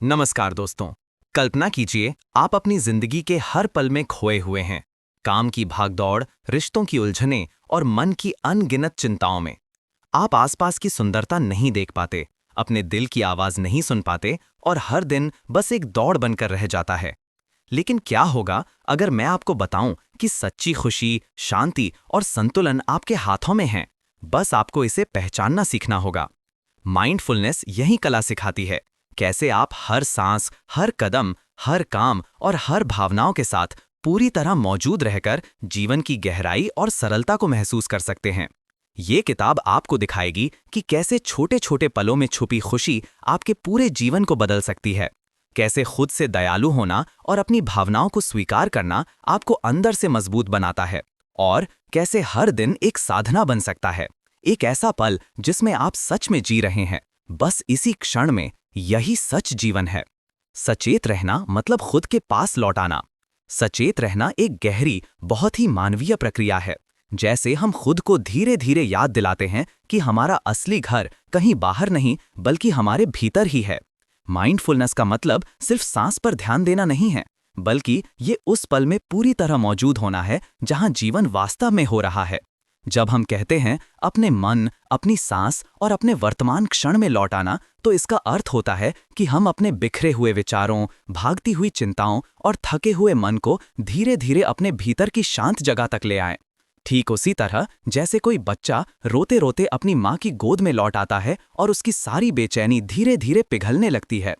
नमस्कार दोस्तों। कल्पना कीजिए आप अपनी जिंदगी के हर पल में खोए हुए हैं। काम की भागदौड़, रिश्तों की उलझनें और मन की अनगिनत चिंताओं में। आप आसपास की सुंदरता नहीं देख पाते, अपने दिल की आवाज नहीं सुन पाते और हर दिन बस एक दौड़ बनकर रह जाता है। लेकिन क्या होगा अगर मैं आपको बताऊं कि सच्ची खुशी, शांति और संतुलन आपके हाथों में है। बस आपको इसे पहचानना सीखना होगा। माइंडफुलनेस यही कला सिखाती है, कैसे आप हर सांस, हर कदम, हर काम और हर भावनाओं के साथ पूरी तरह मौजूद रहकर जीवन की गहराई और सरलता को महसूस कर सकते हैं। ये किताब आपको दिखाएगी कि कैसे छोटे छोटे पलों में छुपी खुशी आपके पूरे जीवन को बदल सकती है। कैसे खुद से दयालु होना और अपनी भावनाओं को स्वीकार करना आपको अंदर से मजबूत बनाता है। और कैसे हर दिन एक साधना बन सकता है, एक ऐसा पल जिसमें आप सच में जी रहे हैं, बस इसी क्षण में। यही सच जीवन है। सचेत रहना मतलब खुद के पास लौटाना। सचेत रहना एक गहरी, बहुत ही मानवीय प्रक्रिया है। जैसे हम खुद को धीरे धीरे याद दिलाते हैं कि हमारा असली घर कहीं बाहर नहीं बल्कि हमारे भीतर ही है। माइंडफुलनेस का मतलब सिर्फ सांस पर ध्यान देना नहीं है, बल्कि ये उस पल में पूरी तरह मौजूद होना है जहां जीवन वास्तव में हो रहा है। जब हम कहते हैं अपने मन, अपनी सांस और अपने वर्तमान क्षण में लौट आना, तो इसका अर्थ होता है कि हम अपने बिखरे हुए विचारों, भागती हुई चिंताओं और थके हुए मन को धीरे धीरे अपने भीतर की शांत जगह तक ले आएं। ठीक उसी तरह जैसे कोई बच्चा रोते रोते अपनी माँ की गोद में लौट आता है और उसकी सारी बेचैनी धीरे धीरे पिघलने लगती है।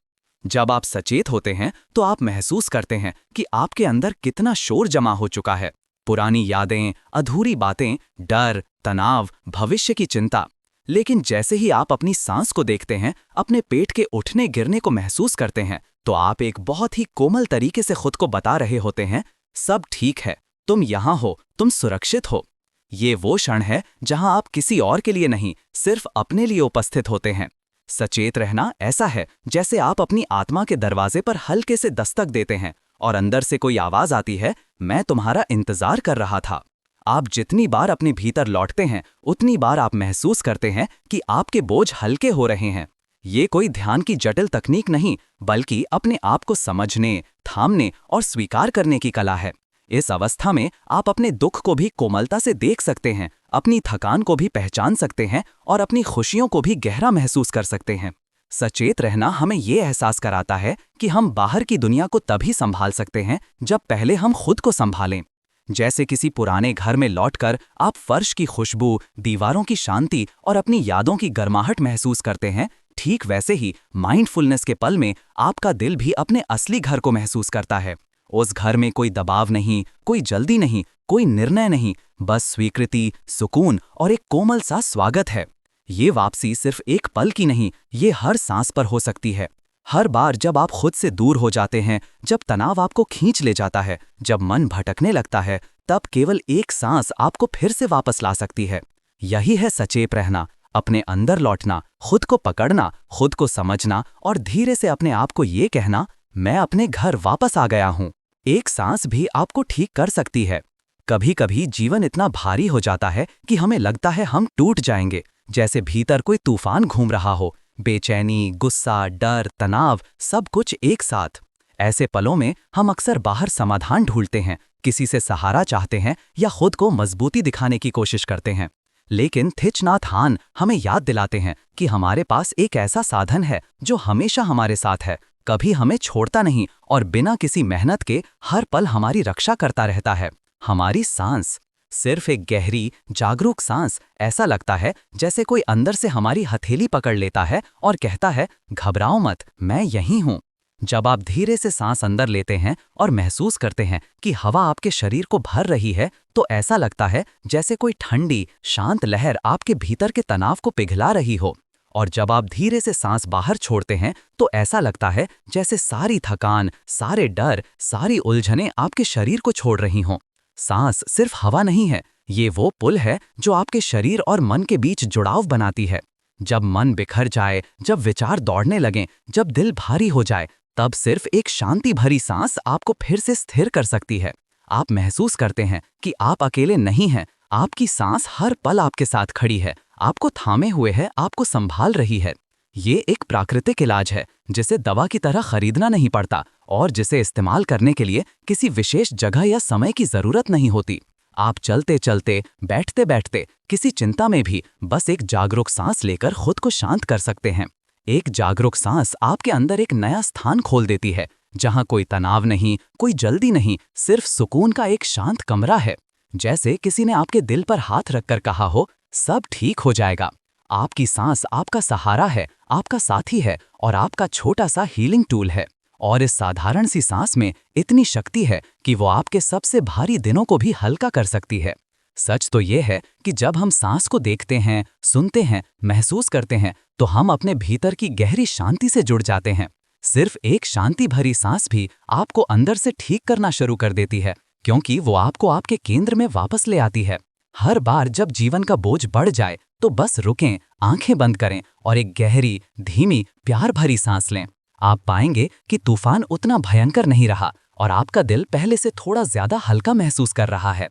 जब आप सचेत होते हैं तो आप महसूस करते हैं कि आपके अंदर कितना शोर जमा हो चुका है। पुरानी यादें, अधूरी बातें, डर, तनाव, भविष्य की चिंता। लेकिन जैसे ही आप अपनी सांस को देखते हैं, अपने पेट के उठने गिरने को महसूस करते हैं, तो आप एक बहुत ही कोमल तरीके से खुद को बता रहे होते हैं, सब ठीक है, तुम यहाँ हो, तुम सुरक्षित हो। ये वो क्षण है जहां आप किसी और के लिए नहीं, सिर्फ अपने लिए उपस्थित होते हैं। सचेत रहना ऐसा है जैसे आप अपनी आत्मा के दरवाजे पर हल्के से दस्तक देते हैं और अंदर से कोई आवाज आती है, मैं तुम्हारा इंतजार कर रहा था। आप जितनी बार अपने भीतर लौटते हैं, उतनी बार आप महसूस करते हैं कि आपके बोझ हल्के हो रहे हैं। ये कोई ध्यान की जटिल तकनीक नहीं, बल्कि अपने आप को समझने, थामने और स्वीकार करने की कला है। इस अवस्था में आप अपने दुख को भी कोमलता से देख सकते हैं, अपनी थकान को भी पहचान सकते हैं और अपनी खुशियों को भी गहरा महसूस कर सकते हैं। सचेत रहना हमें ये एहसास कराता है कि हम बाहर की दुनिया को तभी संभाल सकते हैं जब पहले हम खुद को संभालें। जैसे किसी पुराने घर में लौटकर आप फर्श की खुशबू, दीवारों की शांति और अपनी यादों की गर्माहट महसूस करते हैं, ठीक वैसे ही माइंडफुलनेस के पल में आपका दिल भी अपने असली घर को महसूस करता है। उस घर में कोई दबाव नहीं, कोई जल्दी नहीं, कोई निर्णय नहीं, बस स्वीकृति, सुकून और एक कोमल सा स्वागत है। ये वापसी सिर्फ एक पल की नहीं, ये हर सांस पर हो सकती है। हर बार जब आप खुद से दूर हो जाते हैं, जब तनाव आपको खींच ले जाता है, जब मन भटकने लगता है, तब केवल एक सांस आपको फिर से वापस ला सकती है। यही है सचेत रहना, अपने अंदर लौटना, खुद को पकड़ना, खुद को समझना और धीरे से अपने आप को ये कहना, मैं अपने घर वापस आ गया हूँ। एक सांस भी आपको ठीक कर सकती है। कभी कभी जीवन इतना भारी हो जाता है कि हमें लगता है हम टूट जाएंगे, जैसे भीतर कोई तूफान घूम रहा हो। बेचैनी, गुस्सा, डर, तनाव, सब कुछ एक साथ। ऐसे पलों में हम अक्सर बाहर समाधान ढूंढते हैं, किसी से सहारा चाहते हैं या खुद को मजबूती दिखाने की कोशिश करते हैं। लेकिन थिच नाथ हान हमें याद दिलाते हैं कि हमारे पास एक ऐसा साधन है जो हमेशा हमारे साथ है, कभी हमें छोड़ता नहीं और बिना किसी मेहनत के हर पल हमारी रक्षा करता रहता है। हमारी सांस, सिर्फ एक गहरी, जागरूक सांस। ऐसा लगता है जैसे कोई अंदर से हमारी हथेली पकड़ लेता है और कहता है, घबराओ मत, मैं यहीं हूं। जब आप धीरे से सांस अंदर लेते हैं और महसूस करते हैं कि हवा आपके शरीर को भर रही है, तो ऐसा लगता है जैसे कोई ठंडी, शांत लहर आपके भीतर के तनाव को पिघला रही हो। और जब आप धीरे से सांस बाहर छोड़ते हैं, तो ऐसा लगता है जैसे सारी थकान, सारे डर, सारी उलझनें आपके शरीर को छोड़ रही हों। सांस सिर्फ हवा नहीं है, ये वो पुल है जो आपके शरीर और मन के बीच जुड़ाव बनाती है। जब मन बिखर जाए, जब विचार दौड़ने लगें, जब दिल भारी हो जाए, तब सिर्फ एक शांति भरी सांस आपको फिर से स्थिर कर सकती है। आप महसूस करते हैं कि आप अकेले नहीं हैं, आपकी सांस हर पल आपके साथ खड़ी है, आपको थामे हुए है, आपको संभाल रही है। ये एक प्राकृतिक इलाज है जिसे दवा की तरह खरीदना नहीं पड़ता और जिसे इस्तेमाल करने के लिए किसी विशेष जगह या समय की जरूरत नहीं होती। आप चलते चलते, बैठते बैठते, किसी चिंता में भी बस एक जागरूक सांस लेकर खुद को शांत कर सकते हैं। एक जागरूक सांस आपके अंदर एक नया स्थान खोल देती है, जहां कोई तनाव नहीं, कोई जल्दी नहीं, सिर्फ सुकून का एक शांत कमरा है। जैसे किसी ने आपके दिल पर हाथ रखकर कहा हो, सब ठीक हो जाएगा। आपकी सांस आपका सहारा है, आपका साथी है और आपका छोटा सा हीलिंग टूल है। और इस साधारण सी सांस में इतनी शक्ति है कि वो आपके सबसे भारी दिनों को भी हल्का कर सकती है। सच तो ये है कि जब हम सांस को देखते हैं, सुनते हैं, महसूस करते हैं, तो हम अपने भीतर की गहरी शांति से जुड़ जाते हैं। सिर्फ एक शांति भरी सांस भी आपको अंदर से ठीक करना शुरू कर देती है, क्योंकि वो आपको आपके केंद्र में वापस ले आती है। हर बार जब जीवन का बोझ बढ़ जाए तो बस रुकें, आंखें बंद करें और एक गहरी, धीमी, प्यार भरी सांस लें। आप पाएंगे कि तूफान उतना भयंकर नहीं रहा और आपका दिल पहले से थोड़ा ज्यादा हल्का महसूस कर रहा है।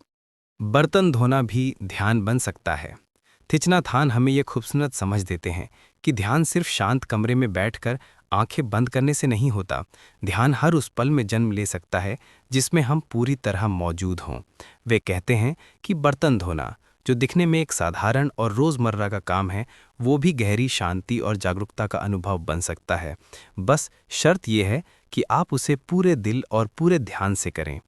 बर्तन धोना भी ध्यान बन सकता है। थीच नाथ हान हमें यह खूबसूरत समझ देते हैं कि ध्यान सिर्फ शांत कमरे में बैठकर आंखें बंद करने से नहीं होता। ध्यान हर उस पल में जन्म ले सकता है जिसमें हम पूरी तरह मौजूद हों। वे कहते हैं कि बर्तन धोना, जो दिखने में एक साधारण और रोज़मर्रा का काम है, वो भी गहरी शांति और जागरूकता का अनुभव बन सकता है। बस शर्त यह है कि आप उसे पूरे दिल और पूरे ध्यान से करें।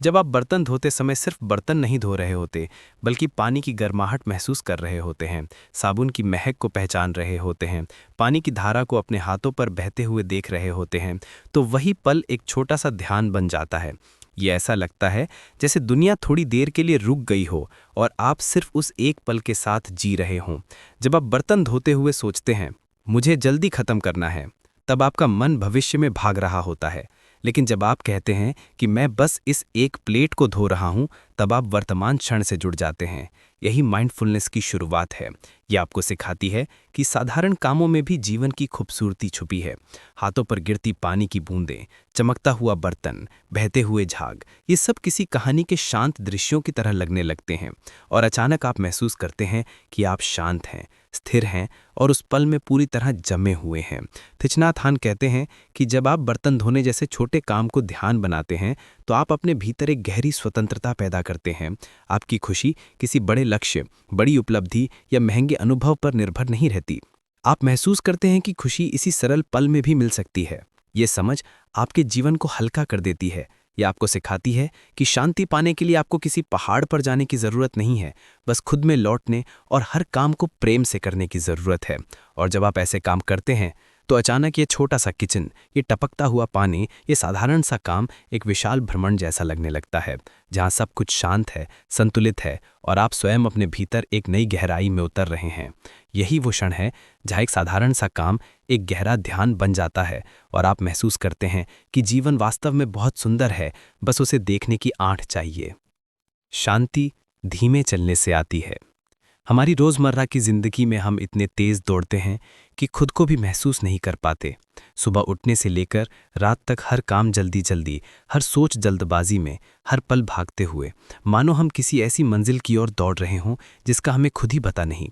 जब आप बर्तन धोते समय सिर्फ बर्तन नहीं धो रहे होते, बल्कि पानी की गर्माहट महसूस कर रहे होते हैं, साबुन की महक को पहचान रहे होते हैं, पानी की धारा को अपने हाथों पर बहते हुए देख रहे होते हैं, तो वही पल एक छोटा सा ध्यान बन जाता है। ये ऐसा लगता है जैसे दुनिया थोड़ी देर के लिए रुक गई हो और आप सिर्फ उस एक पल के साथ जी रहे हों। जब आप बर्तन धोते हुए सोचते हैं, मुझे जल्दी खत्म करना है, तब आपका मन भविष्य में भाग रहा होता है। लेकिन जब आप कहते हैं कि मैं बस इस एक प्लेट को धो रहा हूं, तब आप वर्तमान क्षण से जुड़ जाते हैं। यही माइंडफुलनेस की शुरुआत है। यह आपको सिखाती है कि साधारण कामों में भी जीवन की खूबसूरती छुपी है। हाथों पर गिरती पानी की बूंदें, चमकता हुआ बर्तन, बहते हुए झाग, ये सब किसी कहानी के शांत दृश्यों की तरह लगने लगते हैं और अचानक आप महसूस करते हैं कि आप शांत हैं, स्थिर हैं और उस पल में पूरी तरह जमे हुए हैं। थीच नाथ हान कहते हैं कि जब आप बर्तन धोने जैसे छोटे काम को ध्यान बनाते हैं, तो आप अपने भीतर एक गहरी स्वतंत्रता पैदा करते हैं। आपकी खुशी किसी बड़े लक्ष्य, बड़ी उपलब्धि या महंगे अनुभव पर निर्भर नहीं रहती। आप महसूस करते हैं कि खुशी इसी सरल पल में भी मिल सकती है। ये समझ आपके जीवन को हल्का कर देती है। यह आपको सिखाती है कि शांति पाने के लिए आपको किसी पहाड़ पर जाने की ज़रूरत नहीं है, बस खुद में लौटने और हर काम को प्रेम से करने की ज़रूरत है। और जब आप ऐसे काम करते हैं, तो अचानक ये छोटा सा किचन, ये टपकता हुआ पानी, ये साधारण सा काम एक विशाल भ्रमण जैसा लगने लगता है, जहाँ सब कुछ शांत है, संतुलित है और आप स्वयं अपने भीतर एक नई गहराई में उतर रहे हैं। यही वो क्षण है जहाँ एक साधारण सा काम एक गहरा ध्यान बन जाता है और आप महसूस करते हैं कि जीवन वास्तव में बहुत सुंदर है, बस उसे देखने की आँख चाहिए। शांति धीमे चलने से आती है। हमारी रोज़मर्रा की ज़िंदगी में हम इतने तेज़ दौड़ते हैं कि खुद को भी महसूस नहीं कर पाते। सुबह उठने से लेकर रात तक हर काम जल्दी जल्दी, हर सोच जल्दबाजी में, हर पल भागते हुए, मानो हम किसी ऐसी मंजिल की ओर दौड़ रहे हों जिसका हमें खुद ही पता नहीं।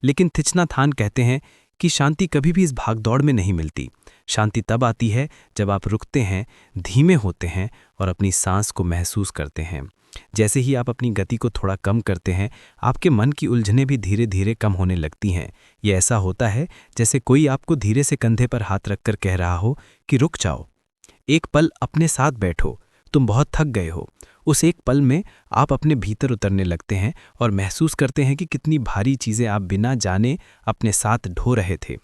लेकिन थीच नाथ हान कहते हैं कि शांति कभी भी इस भागदौड़ में नहीं मिलती। शांति तब आती है जब आप रुकते हैं, धीमे होते हैं और अपनी सांस को महसूस करते हैं। जैसे ही आप अपनी गति को थोड़ा कम करते हैं, आपके मन की उलझनें भी धीरे धीरे कम होने लगती हैं। ये ऐसा होता है जैसे कोई आपको धीरे से कंधे पर हाथ रखकर कह रहा हो कि रुक जाओ, एक पल अपने साथ बैठो, तुम बहुत थक गए हो। उस एक पल में आप अपने भीतर उतरने लगते हैं और महसूस करते हैं कि कितनी भारी चीज़ें आप बिना जाने अपने साथ ढो रहे थे।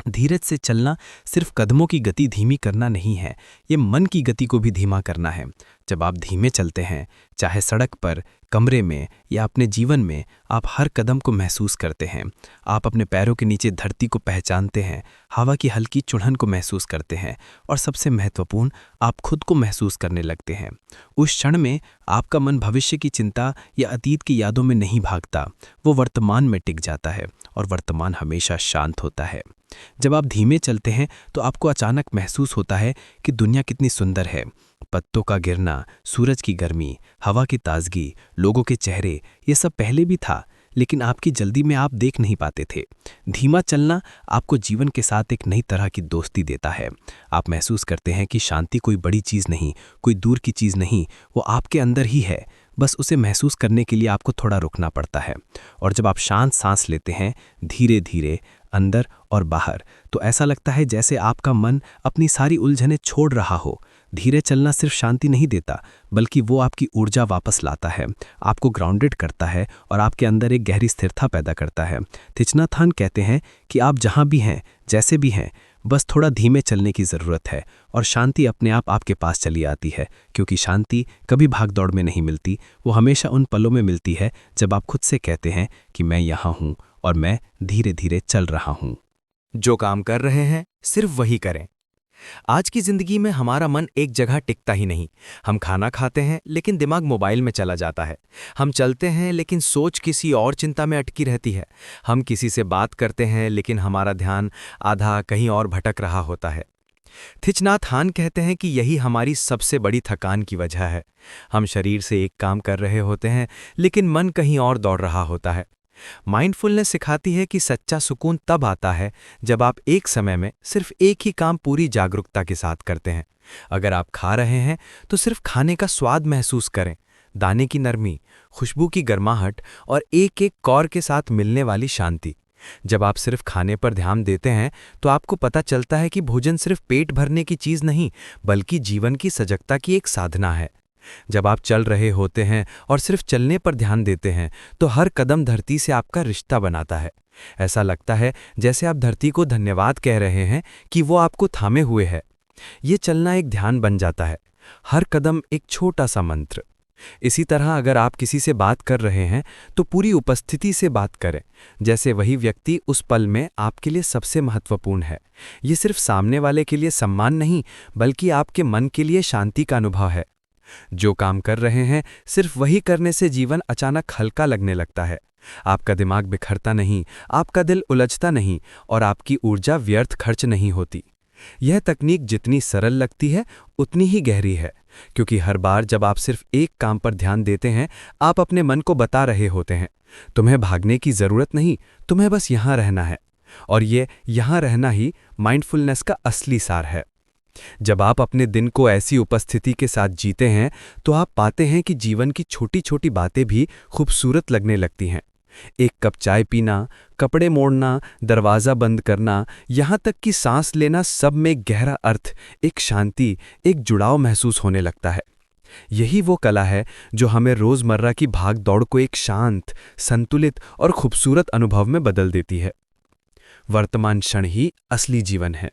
धीरज से चलना सिर्फ कदमों की गति धीमी करना नहीं है, ये मन की गति को भी धीमा करना है। जब आप धीमे चलते हैं, चाहे सड़क पर, कमरे में या अपने जीवन में, आप हर कदम को महसूस करते हैं। आप अपने पैरों के नीचे धरती को पहचानते हैं, हवा की हल्की चुड़हन को महसूस करते हैं और सबसे महत्वपूर्ण, आप खुद को महसूस करने लगते हैं। उस क्षण में आपका मन भविष्य की चिंता या अतीत की यादों में नहीं भागता, वो वर्तमान में टिक जाता है और वर्तमान हमेशा शांत होता है। जब आप धीमे चलते हैं तो आपको अचानक महसूस होता है कि दुनिया कितनी सुंदर है। पत्तों का गिरना, सूरज की गर्मी, हवा की ताजगी, लोगों के चेहरे, ये सब पहले भी था, लेकिन आपकी जल्दी में आप देख नहीं पाते थे। धीमा चलना आपको जीवन के साथ एक नई तरह की दोस्ती देता है। आप महसूस करते हैं कि शांति कोई बड़ी चीज़ नहीं, कोई दूर की चीज़ नहीं, वो आपके अंदर ही है। बस उसे महसूस करने के लिए आपको थोड़ा रुकना पड़ता है। और जब आप शांत सांस लेते हैं, धीरे धीरे, अंदर और बाहर, तो ऐसा लगता है जैसे आपका मन अपनी सारी उलझनें छोड़ रहा हो। धीरे चलना सिर्फ शांति नहीं देता, बल्कि वो आपकी ऊर्जा वापस लाता है, आपको ग्राउंडेड करता है और आपके अंदर एक गहरी स्थिरता पैदा करता है। थीच नैत हान कहते हैं कि आप जहाँ भी हैं, जैसे भी हैं, बस थोड़ा धीमे चलने की ज़रूरत है और शांति अपने आप आपके पास चली आती है, क्योंकि शांति कभी भागदौड़ में नहीं मिलती। वो हमेशा उन पलों में मिलती है जब आप खुद से कहते हैं कि मैं यहाँ हूँ और मैं धीरे धीरे चल रहा हूँ। जो काम कर रहे हैं सिर्फ वही करें। आज की जिंदगी में हमारा मन एक जगह टिकता ही नहीं। हम खाना खाते हैं लेकिन दिमाग मोबाइल में चला जाता है। हम चलते हैं लेकिन सोच किसी और चिंता में अटकी रहती है। हम किसी से बात करते हैं लेकिन हमारा ध्यान आधा कहीं और भटक रहा होता है। थीच नैत हान कहते हैं कि यही हमारी सबसे बड़ी थकान की वजह है। हम शरीर से एक काम कर रहे होते हैं लेकिन मन कहीं और दौड़ रहा होता है। माइंडफुलनेस सिखाती है कि सच्चा सुकून तब आता है जब आप एक समय में सिर्फ एक ही काम पूरी जागरूकता के साथ करते हैं। अगर आप खा रहे हैं तो सिर्फ खाने का स्वाद महसूस करें, दाने की नरमी, खुशबू की गर्माहट और एक एक कौर के साथ मिलने वाली शांति। जब आप सिर्फ खाने पर ध्यान देते हैं तो आपको पता चलता है कि भोजन सिर्फ पेट भरने की चीज़ नहीं, बल्कि जीवन की सजगता की एक साधना है। जब आप चल रहे होते हैं और सिर्फ चलने पर ध्यान देते हैं तो हर कदम धरती से आपका रिश्ता बनाता है। ऐसा लगता है जैसे आप धरती को धन्यवाद कह रहे हैं कि वो आपको थामे हुए है। ये चलना एक ध्यान बन जाता है, हर कदम एक छोटा सा मंत्र। इसी तरह अगर आप किसी से बात कर रहे हैं तो पूरी उपस्थिति से बात करें, जैसे वही व्यक्ति उस पल में आपके लिए सबसे महत्वपूर्ण है। ये सिर्फ सामने वाले के लिए सम्मान नहीं, बल्कि आपके मन के लिए शांति का अनुभव है। जो काम कर रहे हैं सिर्फ वही करने से जीवन अचानक हल्का लगने लगता है। आपका दिमाग बिखरता नहीं, आपका दिल उलझता नहीं और आपकी ऊर्जा व्यर्थ खर्च नहीं होती। यह तकनीक जितनी सरल लगती है उतनी ही गहरी है, क्योंकि हर बार जब आप सिर्फ एक काम पर ध्यान देते हैं, आप अपने मन को बता रहे होते हैं, तुम्हें भागने की जरूरत नहीं, तुम्हें बस यहाँ रहना है। और ये यहाँ रहना ही माइंडफुलनेस का असली सार है। जब आप अपने दिन को ऐसी उपस्थिति के साथ जीते हैं तो आप पाते हैं कि जीवन की छोटी छोटी बातें भी खूबसूरत लगने लगती हैं। एक कप चाय पीना, कपड़े मोड़ना, दरवाज़ा बंद करना, यहाँ तक कि सांस लेना, सब में गहरा अर्थ, एक शांति, एक जुड़ाव महसूस होने लगता है। यही वो कला है जो हमें रोज़मर्रा की भाग दौड़ को एक शांत, संतुलित और खूबसूरत अनुभव में बदल देती है। वर्तमान क्षण ही असली जीवन है।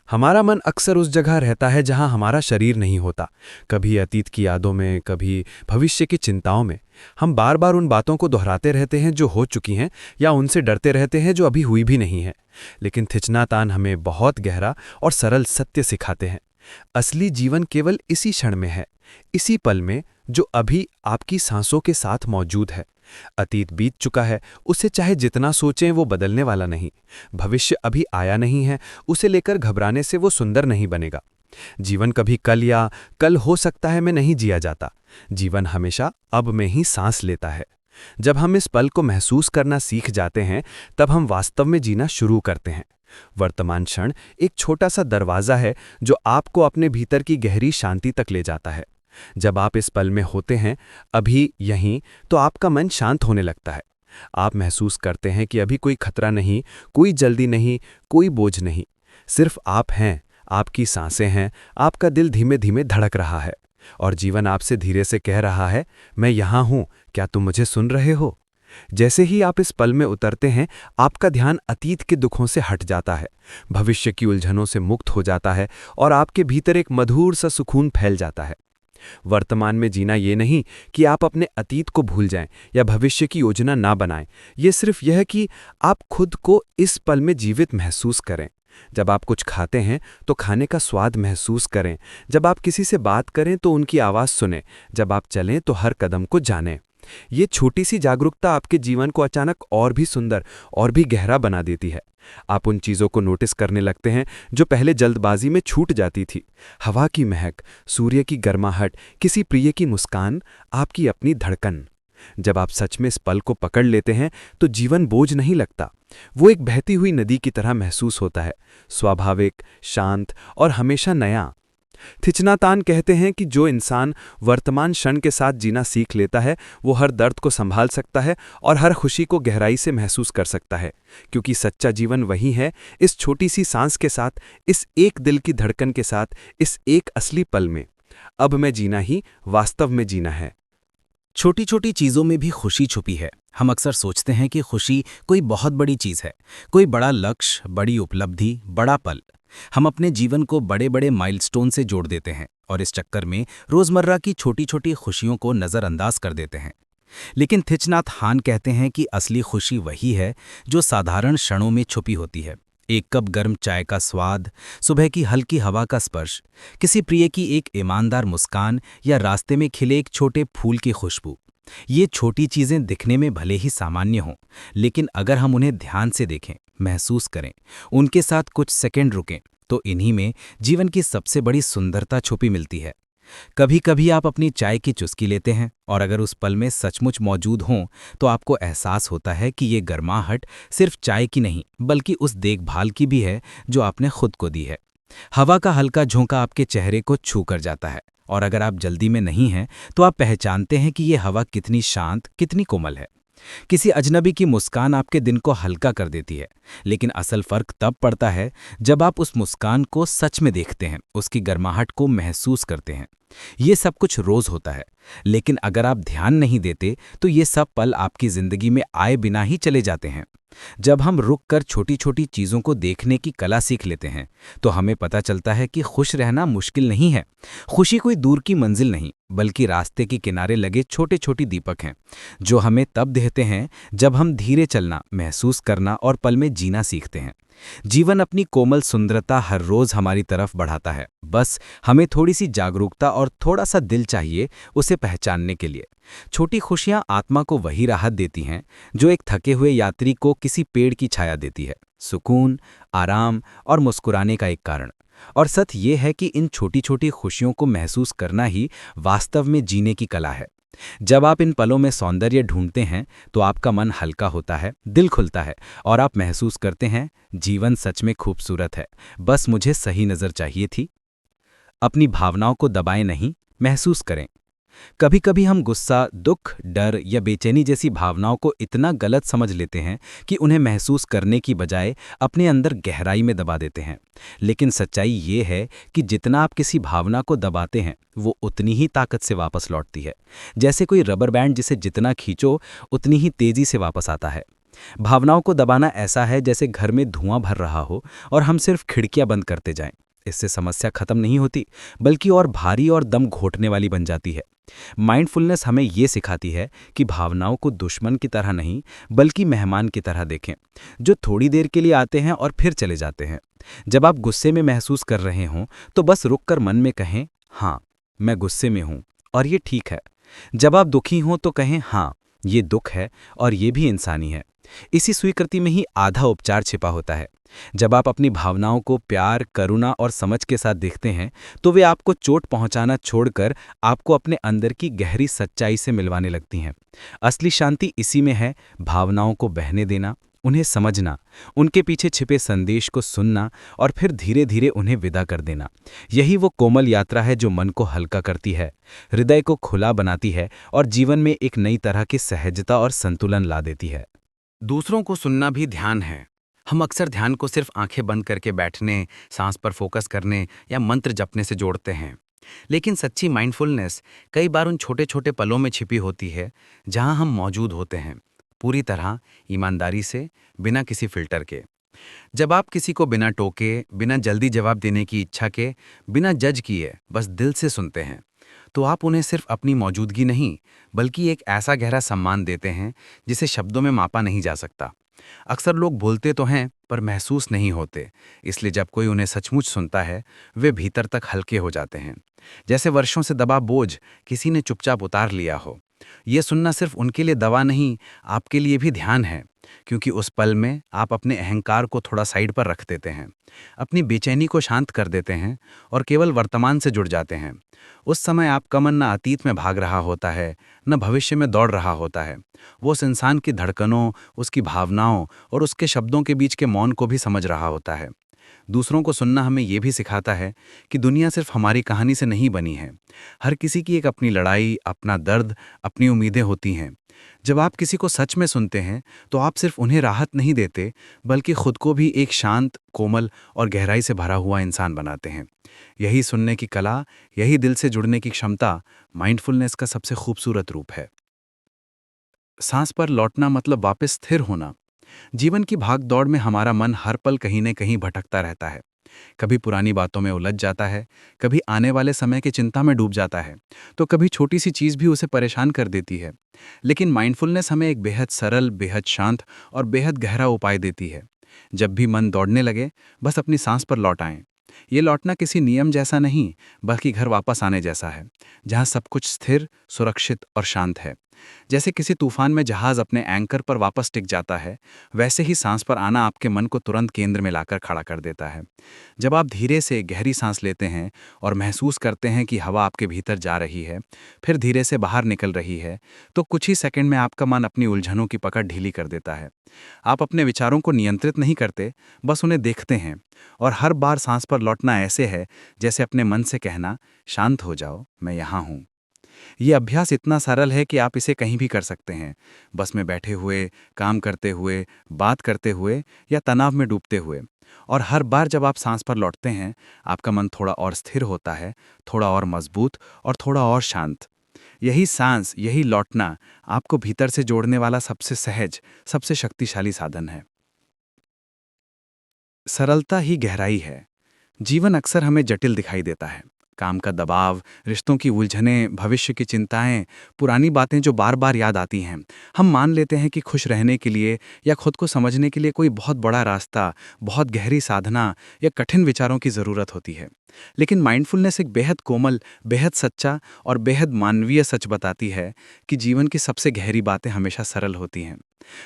हमारा मन अक्सर उस जगह रहता है जहां हमारा शरीर नहीं होता, कभी अतीत की यादों में, कभी भविष्य की चिंताओं में। हम बार बार उन बातों को दोहराते रहते हैं जो हो चुकी हैं, या उनसे डरते रहते हैं जो अभी हुई भी नहीं है। लेकिन थीच नैत हान हमें बहुत गहरा और सरल सत्य सिखाते हैं। असली जीवन केवल इसी क्षण में है, इसी पल में जो अभी आपकी सांसों के साथ मौजूद है। अतीत बीत चुका है, उसे चाहे जितना सोचें वो बदलने वाला नहीं। भविष्य अभी आया नहीं है, उसे लेकर घबराने से वो सुंदर नहीं बनेगा। जीवन कभी कल या कल हो सकता है में नहीं जिया जाता। जीवन हमेशा अब में ही सांस लेता है। जब हम इस पल को महसूस करना सीख जाते हैं, तब हम वास्तव में जीना शुरू करते हैं। वर्तमान क्षण एक छोटा सा दरवाज़ा है जो आपको अपने भीतर की गहरी शांति तक ले जाता है। जब आप इस पल में होते हैं, अभी यहीं, तो आपका मन शांत होने लगता है। आप महसूस करते हैं कि अभी कोई खतरा नहीं, कोई जल्दी नहीं, कोई बोझ नहीं। सिर्फ आप हैं, आपकी सांसें हैं, आपका दिल धीमे धीमे धड़क रहा है और जीवन आपसे धीरे से कह रहा है, मैं यहाँ हूँ, क्या तुम मुझे सुन रहे हो? जैसे ही आप इस पल में उतरते हैं, आपका ध्यान अतीत के दुखों से हट जाता है, भविष्य की उलझनों से मुक्त हो जाता है और आपके भीतर एक मधुर सा सुकून फैल जाता है। वर्तमान में जीना ये नहीं कि आप अपने अतीत को भूल जाएं या भविष्य की योजना ना बनाएं। ये सिर्फ यह है कि आप खुद को इस पल में जीवित महसूस करें। जब आप कुछ खाते हैं तो खाने का स्वाद महसूस करें। जब आप किसी से बात करें तो उनकी आवाज़ सुनें। जब आप चलें तो हर कदम को जानें। ये छोटी सी जागरूकता आपके जीवन को अचानक और भी सुंदर और भी गहरा बना देती है। आप उन चीज़ों को नोटिस करने लगते हैं जो पहले जल्दबाजी में छूट जाती थी। हवा की महक, सूर्य की गर्माहट, किसी प्रिय की मुस्कान, आपकी अपनी धड़कन। जब आप सच में इस पल को पकड़ लेते हैं तो जीवन बोझ नहीं लगता। वो एक बहती हुई नदी की तरह महसूस होता है, स्वाभाविक, शांत और हमेशा नया। थीच नाथ हान कहते हैं कि जो इंसान वर्तमान क्षण के साथ जीना सीख लेता है वो हर दर्द को संभाल सकता है और हर खुशी को गहराई से महसूस कर सकता है, क्योंकि सच्चा जीवन वही है, इस छोटी सी सांस के साथ, इस एक दिल की धड़कन के साथ, इस एक असली पल में। अब मैं जीना ही वास्तव में जीना है। छोटी छोटी चीज़ों में भी खुशी छुपी है। हम अक्सर सोचते हैं कि खुशी कोई बहुत बड़ी चीज़ है, कोई बड़ा लक्ष्य, बड़ी उपलब्धि, बड़ा पल। हम अपने जीवन को बड़े बड़े माइलस्टोन से जोड़ देते हैं और इस चक्कर में रोज़मर्रा की छोटी छोटी खुशियों को नज़रअंदाज कर देते हैं। लेकिन थीच नाथ हान कहते हैं कि असली खुशी वही है जो साधारण क्षणों में छुपी होती है। एक कप गर्म चाय का स्वाद, सुबह की हल्की हवा का स्पर्श, किसी प्रिय की एक ईमानदार मुस्कान या रास्ते में खिले एक छोटे फूल की खुशबू। ये छोटी चीज़ें दिखने में भले ही सामान्य हों, लेकिन अगर हम उन्हें ध्यान से देखें, महसूस करें, उनके साथ कुछ सेकंड रुकें, तो इन्हीं में जीवन की सबसे बड़ी सुंदरता छुपी मिलती है। कभी कभी आप अपनी चाय की चुस्की लेते हैं और अगर उस पल में सचमुच मौजूद हों तो आपको एहसास होता है कि ये गर्माहट सिर्फ चाय की नहीं बल्कि उस देखभाल की भी है जो आपने खुद को दी है। हवा का हल्का झोंका आपके चेहरे को छू कर जाता है और अगर आप जल्दी में नहीं हैं तो आप पहचानते हैं कि ये हवा कितनी शांत, कितनी कोमल है। किसी अजनबी की मुस्कान आपके दिन को हल्का कर देती है, लेकिन असल फर्क तब पड़ता है जब आप उस मुस्कान को सच में देखते हैं, उसकी गर्माहट को महसूस करते हैं। ये सब कुछ रोज होता है, लेकिन अगर आप ध्यान नहीं देते तो ये सब पल आपकी जिंदगी में आए बिना ही चले जाते हैं। जब हम रुक कर छोटी छोटी चीज़ों को देखने की कला सीख लेते हैं तो हमें पता चलता है कि खुश रहना मुश्किल नहीं है। खुशी कोई दूर की मंजिल नहीं बल्कि रास्ते के किनारे लगे छोटे छोटे दीपक हैं जो हमें तब दिखते हैं जब हम धीरे चलना, महसूस करना और पल में जीना सीखते हैं। जीवन अपनी कोमल सुंदरता हर रोज हमारी तरफ बढ़ाता है, बस हमें थोड़ी सी जागरूकता और थोड़ा सा दिल चाहिए उसे पहचानने के लिए। छोटी खुशियां आत्मा को वही राहत देती हैं जो एक थके हुए यात्री को किसी पेड़ की छाया देती है, सुकून, आराम और मुस्कुराने का एक कारण। और सत्य ये है कि इन छोटी छोटी खुशियों को महसूस करना ही वास्तव में जीने की कला है। जब आप इन पलों में सौंदर्य ढूंढते हैं तो आपका मन हल्का होता है, दिल खुलता है और आप महसूस करते हैं जीवन सच में खूबसूरत है, बस मुझे सही नज़र चाहिए थी। अपनी भावनाओं को दबाएं नहीं, महसूस करें। कभी कभी हम गुस्सा, दुख, डर या बेचैनी जैसी भावनाओं को इतना गलत समझ लेते हैं कि उन्हें महसूस करने की बजाय अपने अंदर गहराई में दबा देते हैं। लेकिन सच्चाई ये है कि जितना आप किसी भावना को दबाते हैं वो उतनी ही ताकत से वापस लौटती है। जैसे कोई रबर बैंड जिसे जितना खींचो उतनी ही तेजी से वापस आता है। भावनाओं को दबाना ऐसा है जैसे घर में धुआं भर रहा हो और हम सिर्फ खिड़कियां बंद करते जाएं। इससे समस्या खत्म नहीं होती बल्कि और भारी और दम घोटने वाली बन जाती है। माइंडफुलनेस हमें ये सिखाती है कि भावनाओं को दुश्मन की तरह नहीं बल्कि मेहमान की तरह देखें, जो थोड़ी देर के लिए आते हैं और फिर चले जाते हैं। जब आप गुस्से में महसूस कर रहे हों तो बस रुककर मन में कहें, हाँ मैं गुस्से में हूं और ये ठीक है। जब आप दुखी हों तो कहें, हाँ ये दुख है और ये भी इंसानी है। इसी स्वीकृति में ही आधा उपचार छिपा होता है। जब आप अपनी भावनाओं को प्यार, करुणा और समझ के साथ देखते हैं तो वे आपको चोट पहुंचाना छोड़कर आपको अपने अंदर की गहरी सच्चाई से मिलवाने लगती हैं। असली शांति इसी में है, भावनाओं को बहने देना, उन्हें समझना, उनके पीछे छिपे संदेश को सुनना और फिर धीरे धीरे उन्हें विदा कर देना। यही वो कोमल यात्रा है जो मन को हल्का करती है, हृदय को खुला बनाती है और जीवन में एक नई तरह की सहजता और संतुलन ला देती है। दूसरों को सुनना भी ध्यान है। हम अक्सर ध्यान को सिर्फ आंखें बंद करके बैठने, सांस पर फोकस करने या मंत्र जपने से जोड़ते हैं। लेकिन सच्ची माइंडफुलनेस कई बार उन छोटे छोटे पलों में छिपी होती है जहां हम मौजूद होते हैं, पूरी तरह ईमानदारी से, बिना किसी फिल्टर के। जब आप किसी को बिना टोके, बिना जल्दी जवाब देने की इच्छा के, बिना जज किए बस दिल से सुनते हैं तो आप उन्हें सिर्फ अपनी मौजूदगी नहीं बल्कि एक ऐसा गहरा सम्मान देते हैं जिसे शब्दों में मापा नहीं जा सकता। अक्सर लोग बोलते तो हैं पर महसूस नहीं होते, इसलिए जब कोई उन्हें सचमुच सुनता है वे भीतर तक हल्के हो जाते हैं, जैसे वर्षों से दबा बोझ किसी ने चुपचाप उतार लिया हो। ये सुनना सिर्फ उनके लिए दवा नहीं, आपके लिए भी ध्यान है, क्योंकि उस पल में आप अपने अहंकार को थोड़ा साइड पर रख देते हैं, अपनी बेचैनी को शांत कर देते हैं और केवल वर्तमान से जुड़ जाते हैं। उस समय आपका मन न अतीत में भाग रहा होता है, न भविष्य में दौड़ रहा होता है। वो उस इंसान की धड़कनों, उसकी भावनाओं और उसके शब्दों के बीच के मौन को भी समझ रहा होता है। दूसरों को सुनना हमें ये भी सिखाता है कि दुनिया सिर्फ हमारी कहानी से नहीं बनी है। हर किसी की एक अपनी लड़ाई, अपना दर्द, अपनी उम्मीदें होती हैं। जब आप किसी को सच में सुनते हैं तो आप सिर्फ उन्हें राहत नहीं देते, बल्कि खुद को भी एक शांत, कोमल और गहराई से भरा हुआ इंसान बनाते हैं। यही सुनने की कला, यही दिल से जुड़ने की क्षमता माइंडफुलनेस का सबसे खूबसूरत रूप है। सांस पर लौटना मतलब वापस स्थिर होना। जीवन की भाग दौड़ में हमारा मन हर पल कहीं न कहीं भटकता रहता है। कभी पुरानी बातों में उलझ जाता है, कभी आने वाले समय की चिंता में डूब जाता है, तो कभी छोटी सी चीज़ भी उसे परेशान कर देती है। लेकिन माइंडफुलनेस हमें एक बेहद सरल, बेहद शांत और बेहद गहरा उपाय देती है। जब भी मन दौड़ने लगे, बस अपनी सांस पर लौट आएं। ये लौटना किसी नियम जैसा नहीं, बल्कि घर वापस आने जैसा है, जहाँ सब कुछ स्थिर, सुरक्षित और शांत है। जैसे किसी तूफान में जहाज अपने एंकर पर वापस टिक जाता है, वैसे ही सांस पर आना आपके मन को तुरंत केंद्र में लाकर खड़ा कर देता है। जब आप धीरे से गहरी सांस लेते हैं और महसूस करते हैं कि हवा आपके भीतर जा रही है, फिर धीरे से बाहर निकल रही है, तो कुछ ही सेकंड में आपका मन अपनी उलझनों की पकड़ ढीली कर देता है। आप अपने विचारों को नियंत्रित नहीं करते, बस उन्हें देखते हैं। और हर बार सांस पर लौटना ऐसे है जैसे अपने मन से कहना, शांत हो जाओ, मैं यहाँ हूँ। ये अभ्यास इतना सरल है कि आप इसे कहीं भी कर सकते हैं, बस में बैठे हुए, काम करते हुए, बात करते हुए या तनाव में डूबते हुए। और हर बार जब आप सांस पर लौटते हैं, आपका मन थोड़ा और स्थिर होता है, थोड़ा और मजबूत और थोड़ा और शांत। यही सांस, यही लौटना आपको भीतर से जोड़ने वाला सबसे सहज, सबसे शक्तिशाली साधन है। सरलता ही गहराई है। जीवन अक्सर हमें जटिल दिखाई देता है। काम का दबाव, रिश्तों की उलझनें, भविष्य की चिंताएं, पुरानी बातें जो बार बार याद आती हैं। हम मान लेते हैं कि खुश रहने के लिए या खुद को समझने के लिए कोई बहुत बड़ा रास्ता, बहुत गहरी साधना या कठिन विचारों की ज़रूरत होती है। लेकिन माइंडफुलनेस एक बेहद कोमल, बेहद सच्चा और बेहद मानवीय सच बताती है कि जीवन की सबसे गहरी बातें हमेशा सरल होती हैं।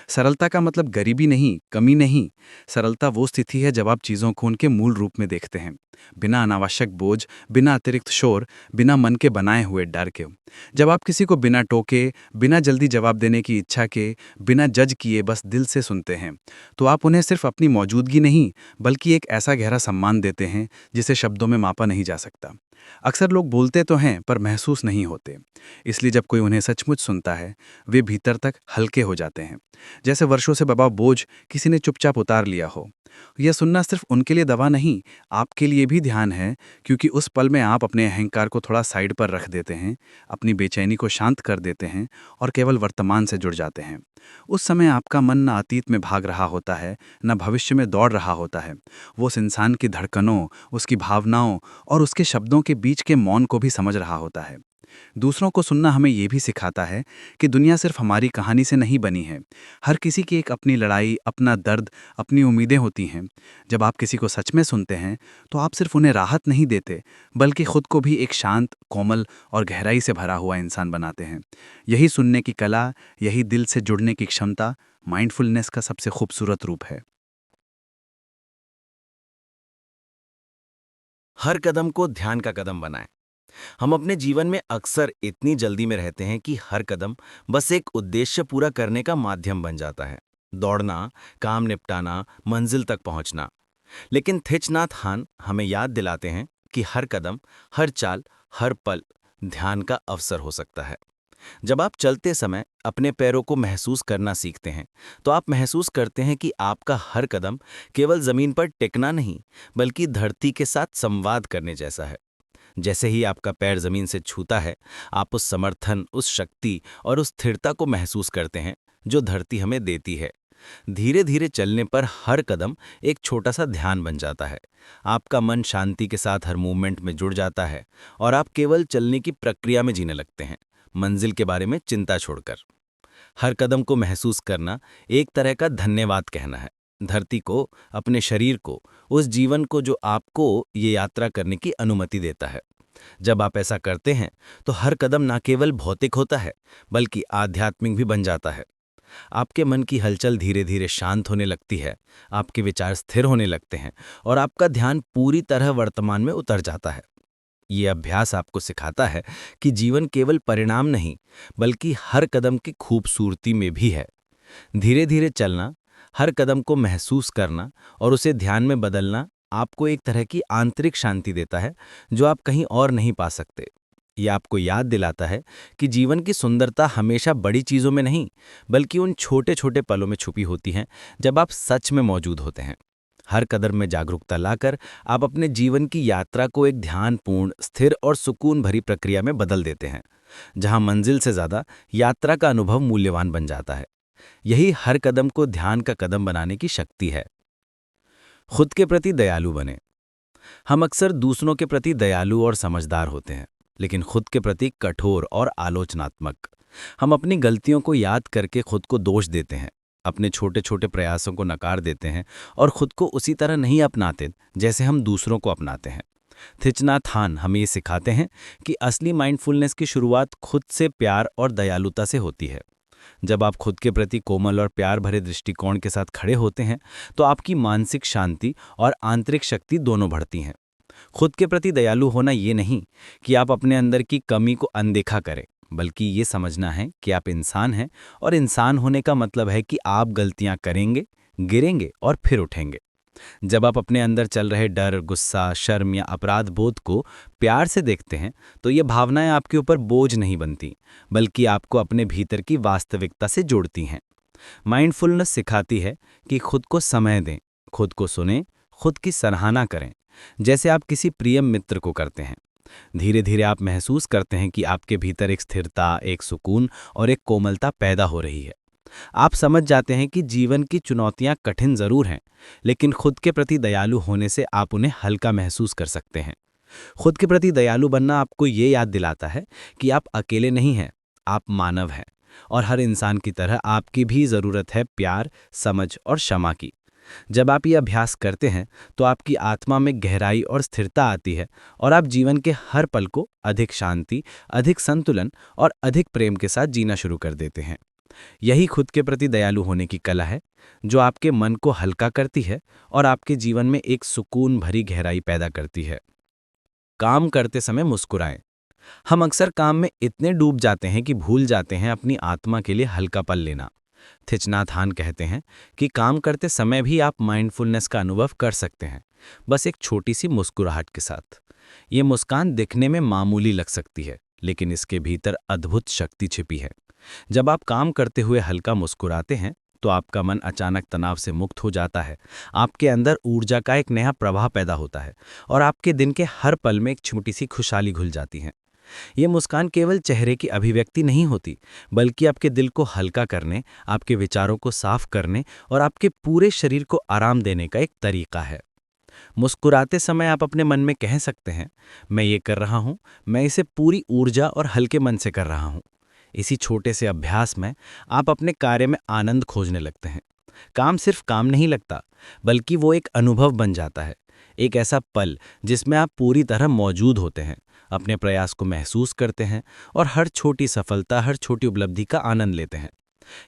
सरलता का मतलब गरीबी नहीं, कमी नहीं। सरलता वो स्थिति है जब आप चीज़ों को उनके मूल रूप में देखते हैं, बिना अनावश्यक बोझ, बिना अतिरिक्त शोर, बिना मन के बनाए हुए डर के। जब आप किसी को बिना टोके, बिना जल्दी जवाब देने की इच्छा के, बिना जज किए बस दिल से सुनते हैं, तो आप उन्हें सिर्फ अपनी मौजूदगी नहीं, बल्कि एक ऐसा गहरा सम्मान देते हैं जिसे शब्दों में मापा नहीं जा सकता। अक्सर लोग बोलते तो हैं पर महसूस नहीं होते, इसलिए जब कोई उन्हें सचमुच सुनता है, वे भीतर तक हल्के हो जाते हैं, जैसे वर्षों से दबा बोझ किसी ने चुपचाप उतार लिया हो। यह सुनना सिर्फ उनके लिए दवा नहीं, आपके लिए भी ध्यान है, क्योंकि उस पल में आप अपने अहंकार को थोड़ा साइड पर रख देते हैं, अपनी बेचैनी को शांत कर देते हैं और केवल वर्तमान से जुड़ जाते हैं। उस समय आपका मन न अतीत में भाग रहा होता है, न भविष्य में दौड़ रहा होता है। वो उस इंसान की धड़कनों, उसकी भावनाओं और उसके शब्दों के बीच के मौन को भी समझ रहा होता है। दूसरों को सुनना हमें ये भी सिखाता है कि दुनिया सिर्फ हमारी कहानी से नहीं बनी है। हर किसी की एक अपनी लड़ाई, अपना दर्द, अपनी उम्मीदें होती हैं। जब आप किसी को सच में सुनते हैं, तो आप सिर्फ उन्हें राहत नहीं देते, बल्कि खुद को भी एक शांत, कोमल और गहराई से भरा हुआ इंसान बनाते हैं। यही सुनने की कला, यही दिल से जुड़ने की क्षमता माइंडफुलनेस का सबसे खूबसूरत रूप है। हर कदम को ध्यान का कदम बनाएं। हम अपने जीवन में अक्सर इतनी जल्दी में रहते हैं कि हर कदम बस एक उद्देश्य पूरा करने का माध्यम बन जाता है। दौड़ना, काम निपटाना, मंजिल तक पहुंचना। लेकिन थिच नाथ हान हमें याद दिलाते हैं कि हर कदम, हर चाल, हर पल ध्यान का अवसर हो सकता है। जब आप चलते समय अपने पैरों को महसूस करना सीखते हैं, तो आप महसूस करते हैं कि आपका हर कदम केवल जमीन पर टिकना नहीं, बल्कि धरती के साथ संवाद करने जैसा है। जैसे ही आपका पैर जमीन से छूता है, आप उस समर्थन, उस शक्ति और उस स्थिरता को महसूस करते हैं जो धरती हमें देती है। धीरे धीरे चलने पर हर कदम एक छोटा सा ध्यान बन जाता है। आपका मन शांति के साथ हर मूवमेंट में जुड़ जाता है और आप केवल चलने की प्रक्रिया में जीने लगते हैं, मंजिल के बारे में चिंता छोड़कर। हर कदम को महसूस करना एक तरह का धन्यवाद कहना है, धरती को, अपने शरीर को, उस जीवन को जो आपको ये यात्रा करने की अनुमति देता है। जब आप ऐसा करते हैं तो हर कदम न केवल भौतिक होता है बल्कि आध्यात्मिक भी बन जाता है। आपके मन की हलचल धीरे धीरे शांत होने लगती है, आपके विचार स्थिर होने लगते हैं और आपका ध्यान पूरी तरह वर्तमान में उतर जाता है। ये अभ्यास आपको सिखाता है कि जीवन केवल परिणाम नहीं बल्कि हर कदम की खूबसूरती में भी है। धीरे धीरे चलना, हर कदम को महसूस करना और उसे ध्यान में बदलना आपको एक तरह की आंतरिक शांति देता है जो आप कहीं और नहीं पा सकते। यह आपको याद दिलाता है कि जीवन की सुंदरता हमेशा बड़ी चीज़ों में नहीं बल्कि उन छोटे छोटे पलों में छुपी होती हैं जब आप सच में मौजूद होते हैं। हर कदम में जागरूकता लाकर आप अपने जीवन की यात्रा को एक ध्यानपूर्ण, स्थिर और सुकून भरी प्रक्रिया में बदल देते हैं, जहां मंजिल से ज़्यादा यात्रा का अनुभव मूल्यवान बन जाता है। यही हर कदम को ध्यान का कदम बनाने की शक्ति है। खुद के प्रति दयालु बने। हम अक्सर दूसरों के प्रति दयालु और समझदार होते हैं, लेकिन खुद के प्रति कठोर और आलोचनात्मक। हम अपनी गलतियों को याद करके खुद को दोष देते हैं, अपने छोटे छोटे प्रयासों को नकार देते हैं और खुद को उसी तरह नहीं अपनाते जैसे हम दूसरों को अपनाते हैं। थिच नाथ हान हमें ये सिखाते हैं कि असली माइंडफुलनेस की शुरुआत खुद से प्यार और दयालुता से होती है। जब आप खुद के प्रति कोमल और प्यार भरे दृष्टिकोण के साथ खड़े होते हैं तो आपकी मानसिक शांति और आंतरिक शक्ति दोनों बढ़ती हैं। खुद के प्रति दयालु होना ये नहीं कि आप अपने अंदर की कमी को अनदेखा करें, बल्कि ये समझना है कि आप इंसान हैं और इंसान होने का मतलब है कि आप गलतियां करेंगे, गिरेंगे और फिर उठेंगे। जब आप अपने अंदर चल रहे डर, गुस्सा, शर्म या अपराध बोध को प्यार से देखते हैं तो ये भावनाएं आपके ऊपर बोझ नहीं बनती बल्कि आपको अपने भीतर की वास्तविकता से जोड़ती हैं। माइंडफुलनेस सिखाती है कि खुद को समय दें, खुद को सुनें, खुद की सराहना करें, जैसे आप किसी प्रिय मित्र को करते हैं। धीरे धीरे आप महसूस करते हैं कि आपके भीतर एक स्थिरता, एक सुकून और एक कोमलता पैदा हो रही है। आप समझ जाते हैं कि जीवन की चुनौतियां कठिन जरूर हैं, लेकिन खुद के प्रति दयालु होने से आप उन्हें हल्का महसूस कर सकते हैं। खुद के प्रति दयालु बनना आपको ये याद दिलाता है कि आप अकेले नहीं हैं, आप मानव हैं और हर इंसान की तरह आपकी भी ज़रूरत है प्यार, समझ और क्षमा की। जब आप ये अभ्यास करते हैं तो आपकी आत्मा में गहराई और स्थिरता आती है और आप जीवन के हर पल को अधिक शांति, अधिक संतुलन और अधिक प्रेम के साथ जीना शुरू कर देते हैं। यही खुद के प्रति दयालु होने की कला है जो आपके मन को हल्का करती है और आपके जीवन में एक सुकून भरी गहराई पैदा करती है। काम करते समय मुस्कुराएं। हम अक्सर काम में इतने डूब जाते हैं कि भूल जाते हैं अपनी आत्मा के लिए हल्का पल लेना। थिच नाथ हान कहते हैं कि काम करते समय भी आप माइंडफुलनेस का अनुभव कर सकते हैं, बस एक छोटी सी मुस्कुराहट के साथ। ये मुस्कान दिखने में मामूली लग सकती है, लेकिन इसके भीतर अद्भुत शक्ति छिपी है। जब आप काम करते हुए हल्का मुस्कुराते हैं तो आपका मन अचानक तनाव से मुक्त हो जाता है, आपके अंदर ऊर्जा का एक नया प्रवाह पैदा होता है और आपके दिन के हर पल में एक छोटी सी खुशहाली घुल जाती है। ये मुस्कान केवल चेहरे की अभिव्यक्ति नहीं होती, बल्कि आपके दिल को हल्का करने, आपके विचारों को साफ करने और आपके पूरे शरीर को आराम देने का एक तरीका है। मुस्कुराते समय आप अपने मन में कह सकते हैं, मैं ये कर रहा हूँ, मैं इसे पूरी ऊर्जा और हल्के मन से कर रहा हूँ। इसी छोटे से अभ्यास में आप अपने कार्य में आनंद खोजने लगते हैं। काम सिर्फ काम नहीं लगता, बल्कि वो एक अनुभव बन जाता है, एक ऐसा पल जिसमें आप पूरी तरह मौजूद होते हैं, अपने प्रयास को महसूस करते हैं और हर छोटी सफलता, हर छोटी उपलब्धि का आनंद लेते हैं।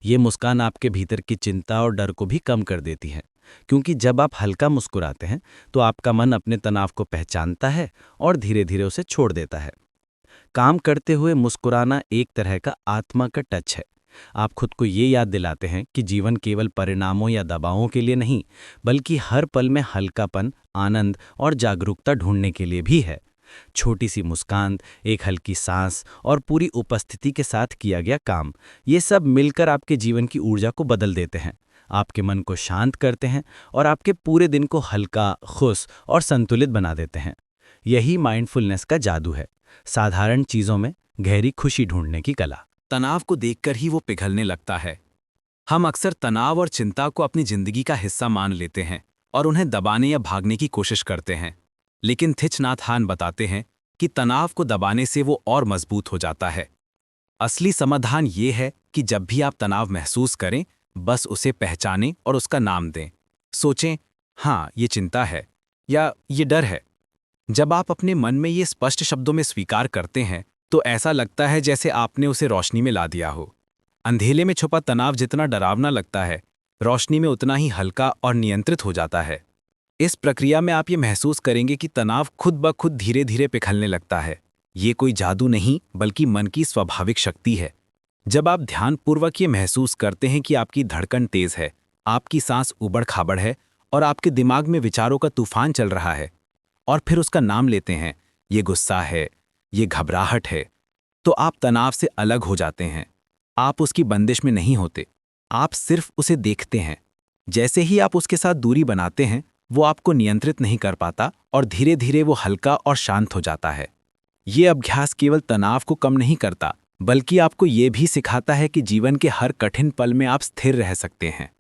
ये मुस्कान आपके भीतर की चिंता और डर को भी कम कर देती है, क्योंकि जब आप हल्का मुस्कुराते हैं तो आपका मन अपने तनाव को पहचानता है और धीरे धीरे उसे छोड़ देता है। काम करते हुए मुस्कुराना एक तरह का आत्मा का टच है। आप खुद को ये याद दिलाते हैं कि जीवन केवल परिणामों या दबावों के लिए नहीं, बल्कि हर पल में हल्कापन, आनंद और जागरूकता ढूंढने के लिए भी है। छोटी सी मुस्कान, एक हल्की सांस और पूरी उपस्थिति के साथ किया गया काम, ये सब मिलकर आपके जीवन की ऊर्जा को बदल देते हैं, आपके मन को शांत करते हैं और आपके पूरे दिन को हल्का, खुश और संतुलित बना देते हैं। यही माइंडफुलनेस का जादू है, साधारण चीजों में गहरी खुशी ढूंढने की कला। तनाव को देखकर ही वो पिघलने लगता है। हम अक्सर तनाव और चिंता को अपनी जिंदगी का हिस्सा मान लेते हैं और उन्हें दबाने या भागने की कोशिश करते हैं, लेकिन थिच नाथ हान बताते हैं कि तनाव को दबाने से वो और मजबूत हो जाता है। असली समाधान ये है कि जब भी आप तनाव महसूस करें, बस उसे पहचानें और उसका नाम दें। सोचें, हाँ, ये चिंता है या ये डर है। जब आप अपने मन में ये स्पष्ट शब्दों में स्वीकार करते हैं तो ऐसा लगता है जैसे आपने उसे रोशनी में ला दिया हो। अंधेले में छुपा तनाव जितना डरावना लगता है, रोशनी में उतना ही हल्का और नियंत्रित हो जाता है। इस प्रक्रिया में आप ये महसूस करेंगे कि तनाव खुद ब खुद धीरे धीरे पिघलने लगता है। ये कोई जादू नहीं, बल्कि मन की स्वाभाविक शक्ति है। जब आप ध्यानपूर्वक ये महसूस करते हैं कि आपकी धड़कन तेज है, आपकी सांस उबड़-खाबड़ है और आपके दिमाग में विचारों का तूफान चल रहा है, और फिर उसका नाम लेते हैं, ये गुस्सा है, ये घबराहट है, तो आप तनाव से अलग हो जाते हैं। आप उसकी बंदिश में नहीं होते, आप सिर्फ उसे देखते हैं। जैसे ही आप उसके साथ दूरी बनाते हैं, वो आपको नियंत्रित नहीं कर पाता और धीरे धीरे वो हल्का और शांत हो जाता है। ये अभ्यास केवल तनाव को कम नहीं करता, बल्कि आपको ये भी सिखाता है कि जीवन के हर कठिन पल में आप स्थिर रह सकते हैं।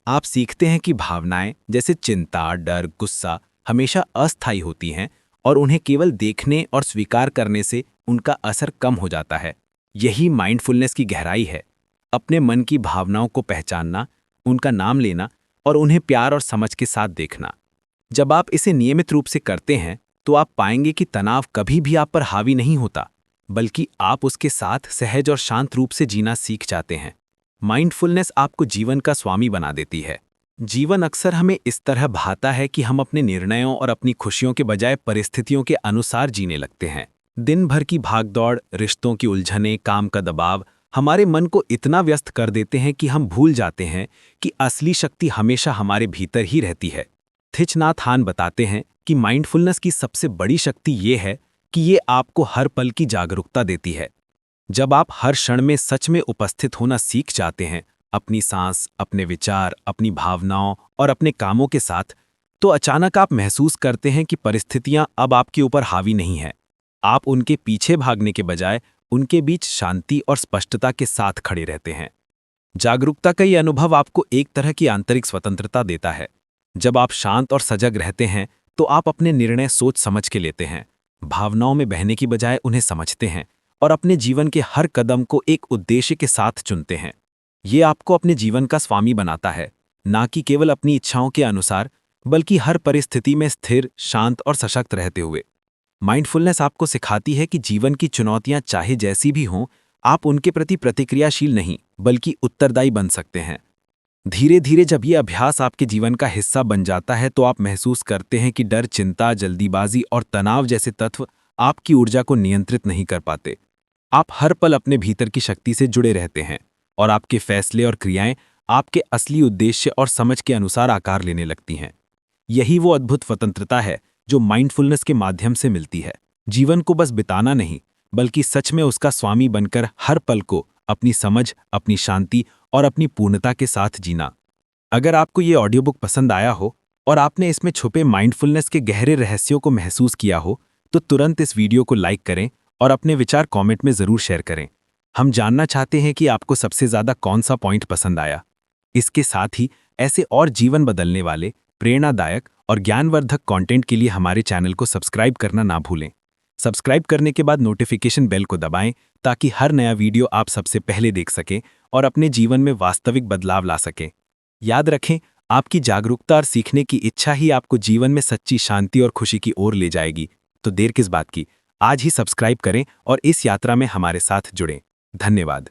आप सीखते हैं कि भावनाएं जैसे चिंता, डर, गुस्सा हमेशा अस्थायी होती हैं और उन्हें केवल देखने और स्वीकार करने से उनका असर कम हो जाता है। यही माइंडफुलनेस की गहराई है, अपने मन की भावनाओं को पहचानना, उनका नाम लेना और उन्हें प्यार और समझ के साथ देखना। जब आप इसे नियमित रूप से करते हैं तो आप पाएंगे कि तनाव कभी भी आप पर हावी नहीं होता, बल्कि आप उसके साथ सहज और शांत रूप से जीना सीख जाते हैं। माइंडफुलनेस आपको जीवन का स्वामी बना देती है। जीवन अक्सर हमें इस तरह भाता है कि हम अपने निर्णयों और अपनी खुशियों के बजाय परिस्थितियों के अनुसार जीने लगते हैं। दिन भर की भागदौड़, रिश्तों की उलझनें, काम का दबाव हमारे मन को इतना व्यस्त कर देते हैं कि हम भूल जाते हैं कि असली शक्ति हमेशा हमारे भीतर ही रहती है। थिच नाथ हान बताते हैं कि माइंडफुलनेस की सबसे बड़ी शक्ति ये है कि ये आपको हर पल की जागरूकता देती है। जब आप हर क्षण में सच में उपस्थित होना सीख जाते हैं, अपनी सांस, अपने विचार, अपनी भावनाओं और अपने कामों के साथ, तो अचानक आप महसूस करते हैं कि परिस्थितियां अब आपके ऊपर हावी नहीं हैं। आप उनके पीछे भागने के बजाय उनके बीच शांति और स्पष्टता के साथ खड़े रहते हैं। जागरूकता का ये अनुभव आपको एक तरह की आंतरिक स्वतंत्रता देता है। जब आप शांत और सजग रहते हैं तो आप अपने निर्णय सोच समझ के लेते हैं, भावनाओं में बहने की बजाय उन्हें समझते हैं और अपने जीवन के हर कदम को एक उद्देश्य के साथ चुनते हैं। ये आपको अपने जीवन का स्वामी बनाता है, ना कि केवल अपनी इच्छाओं के अनुसार, बल्कि हर परिस्थिति में स्थिर, शांत और सशक्त रहते हुए। माइंडफुलनेस आपको सिखाती है कि जीवन की चुनौतियां चाहे जैसी भी हों, आप उनके प्रति प्रतिक्रियाशील नहीं, बल्कि उत्तरदायी बन सकते हैं। धीरे धीरे जब ये अभ्यास आपके जीवन का हिस्सा बन जाता है तो आप महसूस करते हैं कि डर, चिंता, जल्दीबाजी और तनाव जैसे तत्व आपकी ऊर्जा को नियंत्रित नहीं कर पाते। आप हर पल अपने भीतर की शक्ति से जुड़े रहते हैं और आपके फैसले और क्रियाएं आपके असली उद्देश्य और समझ के अनुसार आकार लेने लगती हैं। यही वो अद्भुत स्वतंत्रता है जो माइंडफुलनेस के माध्यम से मिलती है। जीवन को बस बिताना नहीं, बल्कि सच में उसका स्वामी बनकर हर पल को अपनी समझ, अपनी शांति और अपनी पूर्णता के साथ जीना। अगर आपको ये ऑडियो बुक पसंद आया हो और आपने इसमें छुपे माइंडफुलनेस के गहरे रहस्यों को महसूस किया हो, तो तुरंत इस वीडियो को लाइक करें और अपने विचार कमेंट में ज़रूर शेयर करें। हम जानना चाहते हैं कि आपको सबसे ज़्यादा कौन सा पॉइंट पसंद आया। इसके साथ ही ऐसे और जीवन बदलने वाले, प्रेरणादायक और ज्ञानवर्धक कंटेंट के लिए हमारे चैनल को सब्सक्राइब करना ना भूलें। सब्सक्राइब करने के बाद नोटिफिकेशन बेल को दबाएं ताकि हर नया वीडियो आप सबसे पहले देख सकें और अपने जीवन में वास्तविक बदलाव ला सकें। याद रखें, आपकी जागरूकता और सीखने की इच्छा ही आपको जीवन में सच्ची शांति और खुशी की ओर ले जाएगी। तो देर किस बात की, आज ही सब्सक्राइब करें और इस यात्रा में हमारे साथ जुड़ें। धन्यवाद।